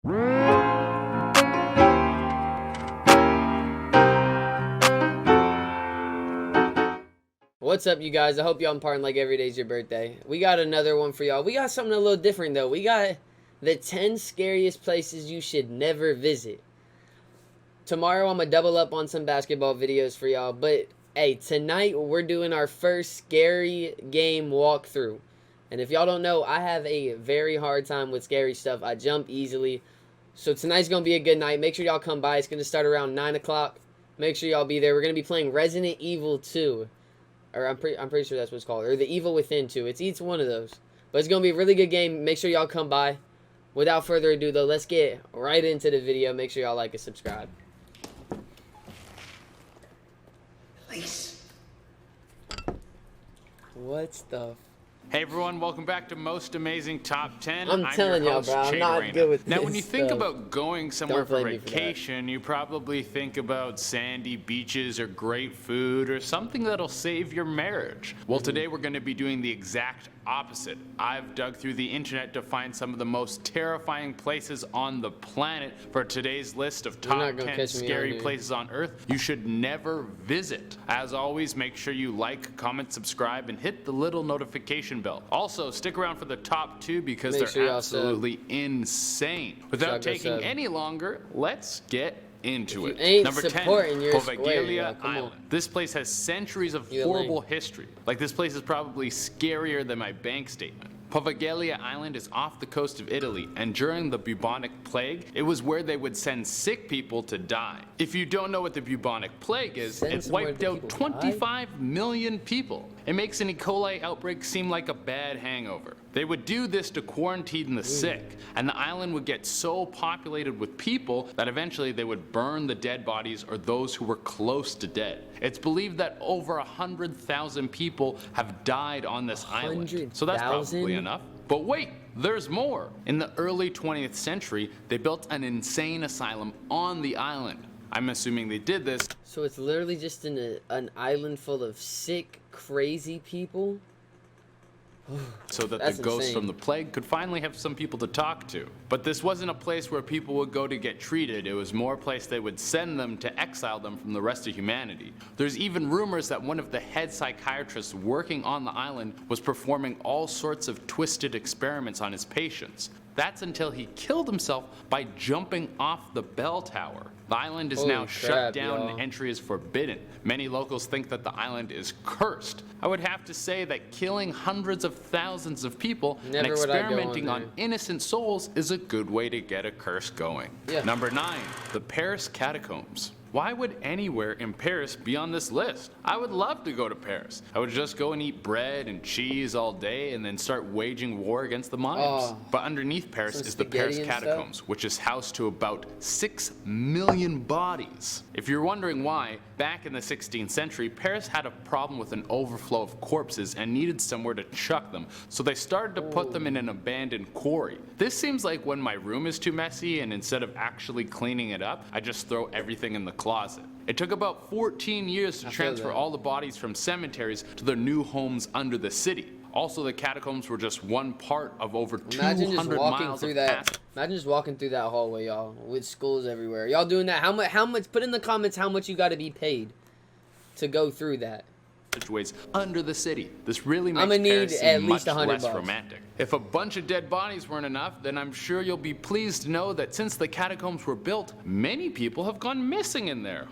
What's up, you guys? I hope y'all partying like every day's your birthday. We got another one for y'all. We got something a little different, though. We got the 10 scariest places you should never visit. Tomorrow, I'm going to double up on some basketball videos for y'all. But, hey, tonight, we're doing our first scary game walkthrough. And if y'all don't know, I have a very hard time with scary stuff. I jump easily. So tonight's going to be a good night. Make sure y'all come by. It's going to start around 9 o'clock. Make sure y'all be there. We're going to be playing Resident Evil 2. Or I'm pretty sure that's what it's called. Or The Evil Within 2. It's each one of those. But it's going to be a really good game. Make sure y'all come by. Without further ado, though, let's get right into the video. Make sure y'all like and subscribe. Police. What the... Hey everyone, welcome back to Most Amazing Top 10. I'm telling y'all, bro, I'm not good with this. Now, when you think stuff. about going somewhere for Don't blame me for vacation, you probably think about sandy beaches or great food or something that'll save your marriage. Well, today we're going to be doing the exact opposite. I've dug through the internet to find some of the most terrifying places on the planet for today's list of top 10 scary places on Earth you should never visit. As always, make sure you like, comment, subscribe, and hit the little notification bell. Also, stick around for the top 2 because they're absolutely insane. Without taking any longer, let's get into it. Number 10, Pizziglia Island. This place has centuries of horrible history. Like, this place is probably scarier than my bank statement. Pizziglia Island is off the coast of Italy, and during the bubonic plague, it was where they would send sick people to die. If you don't know what the bubonic plague is, it wiped out 25 million people. It makes an E. coli outbreak seem like a bad hangover. They would do this to quarantine the sick, and the island would get so populated with people that eventually they would burn the dead bodies or those who were close to dead. It's believed that over 100,000 people have died on this island, so that's probably enough. But wait, there's more. In the early 20th century, they built an insane asylum on the island. I'm assuming they did this. So it's literally just an island full of sick, crazy people? So that the ghosts from the plague could finally have some people to talk to. But this wasn't a place where people would go to get treated. It was more a place they would send them to exile them from the rest of humanity. There's even rumors that one of the head psychiatrists working on the island was performing all sorts of twisted experiments on his patients. That's until he killed himself by jumping off the bell tower. The island is now shut down and entry is forbidden. Many locals think that the island is cursed. I would have to say that killing hundreds of thousands of people and experimenting on innocent souls is a good way to get a curse going. Number 9, the Paris Catacombs. Why would anywhere in Paris be on this list? I would love to go to Paris. I would just go and eat bread and cheese all day and then start waging war against the mimes. But underneath Paris is the Paris Catacombs, which is house to about 6 million bodies. If you're wondering why, back in the 16th century, Paris had a problem with an overflow of corpses and needed somewhere to chuck them, so they started to put them in an abandoned quarry. This seems like when my room is too messy and instead of actually cleaning it up, I just throw everything in the closet. It took about 14 years to transfer all the bodies from cemeteries to their new homes under the city. Also, the catacombs were just one part of over 200 miles of path. Imagine just walking through that hallway, y'all, with schools everywhere. Y'all doing that? How much? Put in the comments how much you got to be paid to go through that. Ways under the city. This really makes Paris seem much less romantic. If a bunch of dead bodies weren't enough, then I'm sure you'll be pleased to know that since the catacombs were built, many people have gone missing in there.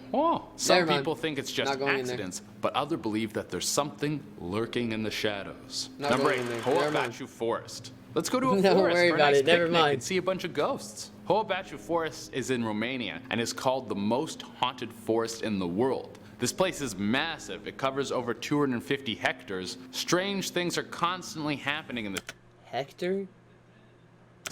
Some people think it's just accidents, but others believe that there's something lurking in the shadows. Number 8, Horseshoe Forest. Let's go to a forest for a nice picnic and see a bunch of ghosts. Horseshoe Forest is in Romania and is called the most haunted forest in the world. This place is massive. It covers over 250 hectares. Strange things are constantly happening in this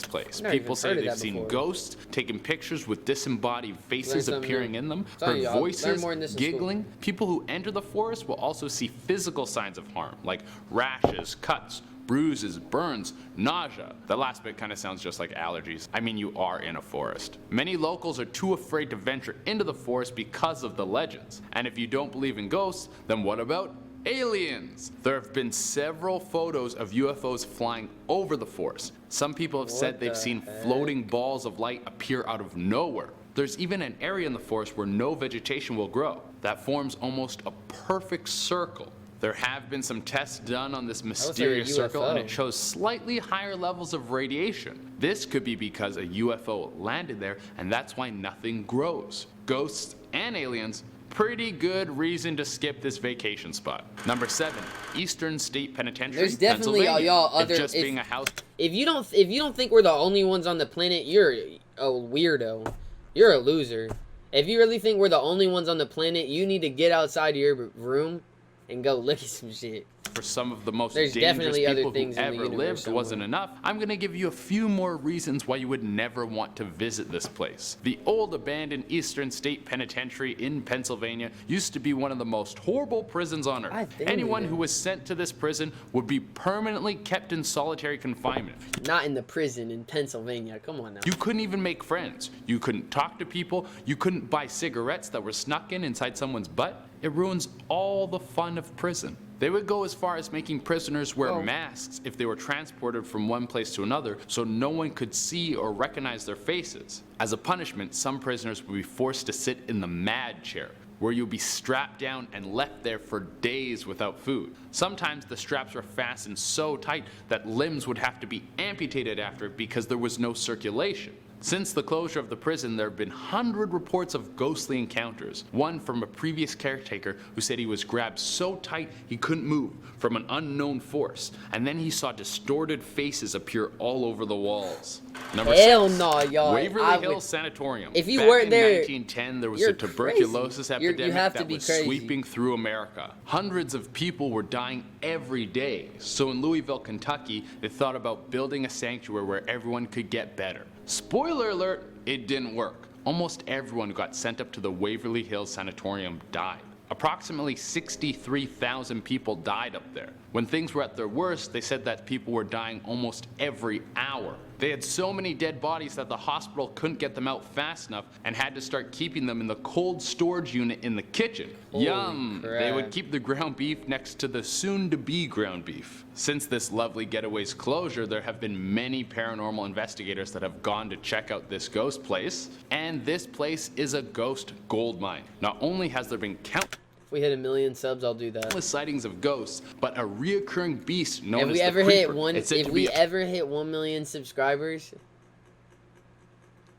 place. People say they've seen ghosts, taken pictures with disembodied faces appearing in them, heard voices, giggling. People who enter the forest will also see physical signs of harm, like rashes, cuts, bruises, burns, nausea. The last bit kind of sounds just like allergies. I mean, you are in a forest. Many locals are too afraid to venture into the forest because of the legends. And if you don't believe in ghosts, then what about aliens. There have been several photos of UFOs flying over the forest. Some people have said they've seen floating balls of light appear out of nowhere. There's even an area in the forest where no vegetation will grow. That forms almost a perfect circle. There have been some tests done on this mysterious circle, and it shows slightly higher levels of radiation. This could be because a UFO landed there, and that's why nothing grows. Ghosts and aliens, pretty good reason to skip this vacation spot. Number 7, Eastern State Penitentiary, There's definitely y'all other. Just being a house. If you don't think we're the only ones on the planet, you're a weirdo. You're a loser. If you really think we're the only ones on the planet, you need to get outside of your room and go look at some shit. For some of the most There's dangerous definitely people other things who in the ever universe lived somewhere. wasn't enough, I'm going to give you a few more reasons why you would never want to visit this place. The old abandoned Eastern State Penitentiary in Pennsylvania used to be one of the most horrible prisons on earth. Anyone who was sent to this prison would be permanently kept in solitary confinement. Not in the prison in Pennsylvania. Come on now. You couldn't even make friends. You couldn't talk to people. You couldn't buy cigarettes that were snuck in inside someone's butt. It ruins all the fun of prison. They would go as far as making prisoners wear masks if they were transported from one place to another, so no one could see or recognize their faces. As a punishment, some prisoners would be forced to sit in the mad chair, where you'll be strapped down and left there for days without food. Sometimes the straps were fastened so tight that limbs would have to be amputated after it because there was no circulation. Since the closure of the prison, there have been 100 reports of ghostly encounters. One from a previous caretaker who said he was grabbed so tight he couldn't move from an unknown force, and then he saw distorted faces appear all over the walls. Number 6, no, y'all. Waverly Hills Sanatorium. If you Back weren't in there, 1910, there was a tuberculosis epidemic that was sweeping through America. Hundreds of people were dying every day. So in Louisville, Kentucky, they thought about building a sanctuary where everyone could get better. Spoiler alert, it didn't work. Almost everyone who got sent up to the Waverly Hills Sanatorium died. Approximately 63,000 people died up there. When things were at their worst, they said that people were dying almost every hour. They had so many dead bodies that the hospital couldn't get them out fast enough and had to start keeping them in the cold storage unit in the kitchen. Yum! Crap. They would keep the ground beef next to the soon-to-be ground beef. Since this lovely getaway's closure, there have been many paranormal investigators that have gone to check out this ghost place, and this place is a ghost goldmine. Not only has there been countless If we hit 1 million subs, I'll do that. sightings of ghosts, but a reoccurring beast known If as we the ever Creeper. hit 1 million subscribers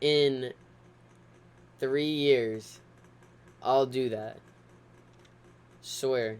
in 3 years, I'll do that. Swear.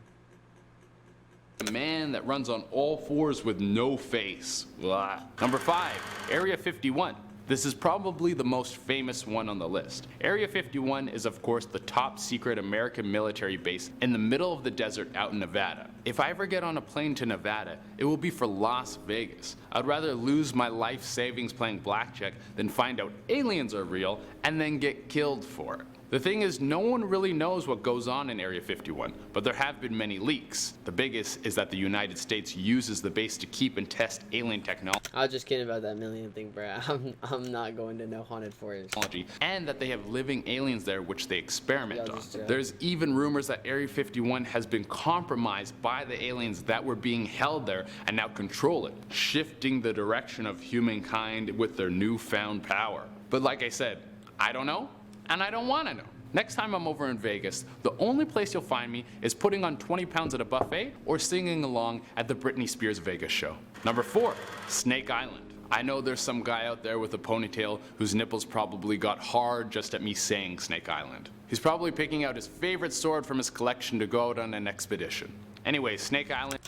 A man that runs on all fours with no face. Blah. Number 5, Area 51. This is probably the most famous one on the list. Area 51 is of course the top secret American military base in the middle of the desert out in Nevada. If I ever get on a plane to Nevada, it will be for Las Vegas. I'd rather lose my life savings playing blackjack than find out aliens are real and then get killed for it. The thing is, no one really knows what goes on in Area 51, but there have been many leaks. The biggest is that the United States uses the base to keep and test alien technology. I was just kidding about that million thing, bro. I'm not going to no haunted forest. And that they have living aliens there which they experiment Yo, on. just joke. There's even rumors that Area 51 has been compromised by the aliens that were being held there and now control it, shifting the direction of humankind with their newfound power. But like I said, I don't know, and I don't want to know. Next time I'm over in Vegas, the only place you'll find me is putting on 20 pounds at a buffet or singing along at the Britney Spears Vegas show. Number 4, Snake Island. I know there's some guy out there with a ponytail whose nipples probably got hard just at me saying Snake Island. He's probably picking out his favorite sword from his collection to go out on an expedition. Anyway, Snake Island.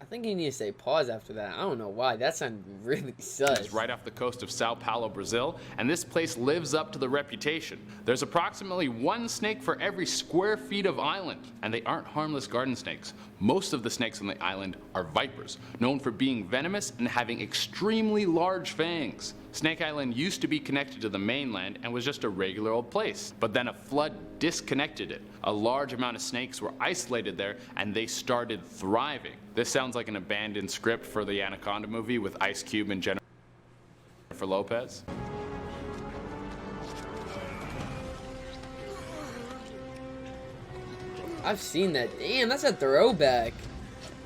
I think you need to say pause after that. I don't know why. That sounded really sus. It's right off the coast of Sao Paulo, Brazil, and this place lives up to the reputation. There's approximately 1 snake for every square feet of island, and they aren't harmless garden snakes. Most of the snakes on the island are vipers, known for being venomous and having extremely large fangs. Snake Island used to be connected to the mainland and was just a regular old place, but then a flood disconnected it. A large amount of snakes were isolated there and they started thriving. This sounds like an abandoned script for the Anaconda movie with Ice Cube and Jennifer Lopez. I've seen that. Damn, that's a throwback.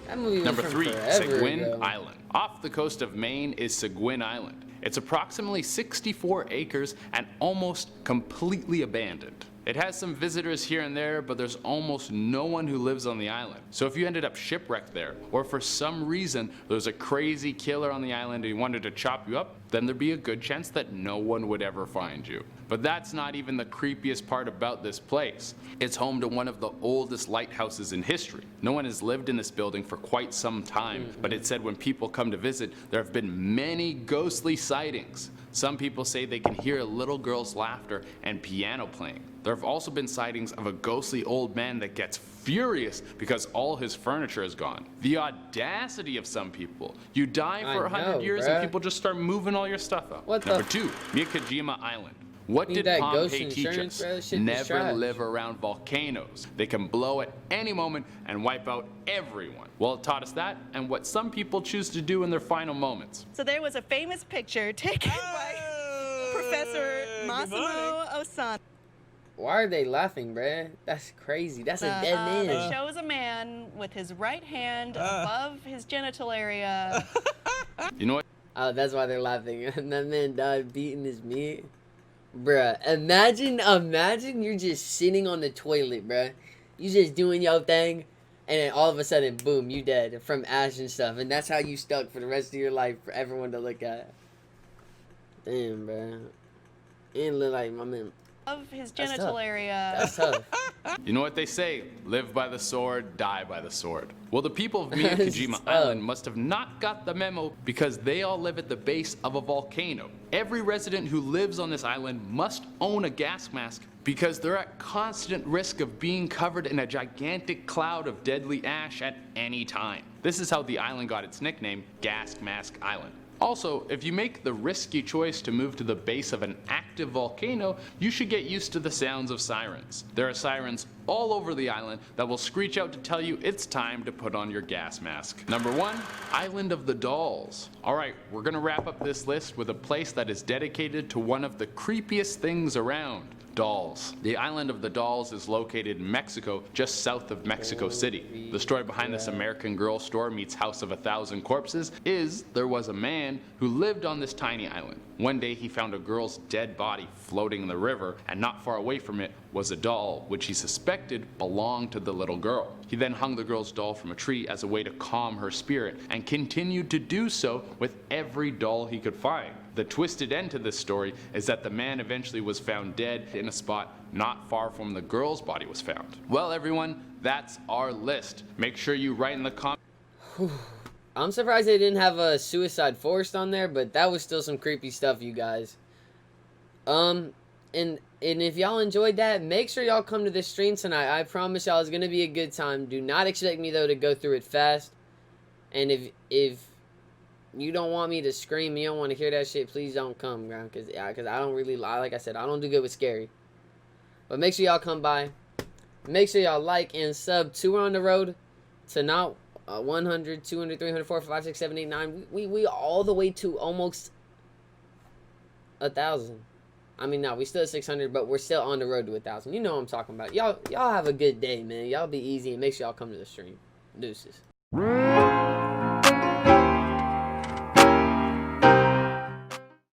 That movie was Number from 3, forever Seguin ago. Island. Off the coast of Maine is Seguin Island. It's approximately 64 acres and almost completely abandoned. It has some visitors here and there, but there's almost no one who lives on the island. So if you ended up shipwrecked there, or for some reason there's a crazy killer on the island and he wanted to chop you up, then there'd be a good chance that no one would ever find you. But that's not even the creepiest part about this place. It's home to one of the oldest lighthouses in history. No one has lived in this building for quite some time, but it said when people come to visit, there have been many ghostly sightings. Some people say they can hear a little girl's laughter and piano playing. There have also been sightings of a ghostly old man that gets furious because all his furniture is gone. The audacity of some people. You die for 100 years and people just start moving all your stuff out. Number 2, Miyakojima Island. What did Pompeii teach us? Never live around volcanoes. They can blow at any moment and wipe out everyone. Well, it taught us that and what some people choose to do in their final moments. So there was a famous picture taken by Professor Massimo Osano. Why are they laughing, bruh? That's crazy. That's a dead man. It shows a man with his right hand above his genital area. You know what? Oh, that's why they're laughing. And that man died beating his meat. Bruh, imagine you're just sitting on the toilet, bruh. You just doing your thing, and then all of a sudden, boom, you dead from ash and stuff. And that's how you stuck for the rest of your life for everyone to look at. Damn, bruh. And look like my man. Of his genital area. That's tough. You know what they say, live by the sword, die by the sword. Well, the people of Miyakojima Island must have not got the memo because they all live at the base of a volcano. Every resident who lives on this island must own a gas mask because they're at constant risk of being covered in a gigantic cloud of deadly ash at any time. This is how the island got its nickname, Gas Mask Island. Also, if you make the risky choice to move to the base of an active volcano, you should get used to the sounds of sirens. There are sirens all over the island that will screech out to tell you it's time to put on your gas mask. Number 1, Island of the Dolls. Alright, we're gonna wrap up this list with a place that is dedicated to one of the creepiest things around. Dolls. The Island of the Dolls is located in Mexico, just south of Mexico City. The story behind this American Girl store meets House of a Thousand Corpses is there was a man who lived on this tiny island. One day he found a girl's dead body floating in the river, and not far away from it was a doll, which he suspected belonged to the little girl. He then hung the girl's doll from a tree as a way to calm her spirit, and continued to do so with every doll he could find. The twisted end to this story is that the man eventually was found dead in a spot not far from the girl's body was found. Well, everyone, that's our list. Make sure you write in the comments. I'm surprised they didn't have a suicide forest on there, but that was still some creepy stuff, you guys. And if y'all enjoyed that, make sure y'all come to this stream tonight. I promise y'all it's gonna be a good time. Do not expect me though to go through it fast. And if you don't want me to scream, you don't want to hear that shit, please don't come, bro. Cause I don't really, like I said, I don't do good with scary. But make sure y'all come by. Make sure y'all like and sub. 2 are on the road to not 100, 200, 300, 400, 5, 6, 7, 8, 9. We all the way to almost 1,000. I mean, no, we still at 600, but we're still on the road to 1,000. You know what I'm talking about. Y'all have a good day, man. Y'all be easy and make sure y'all come to the stream. Deuces.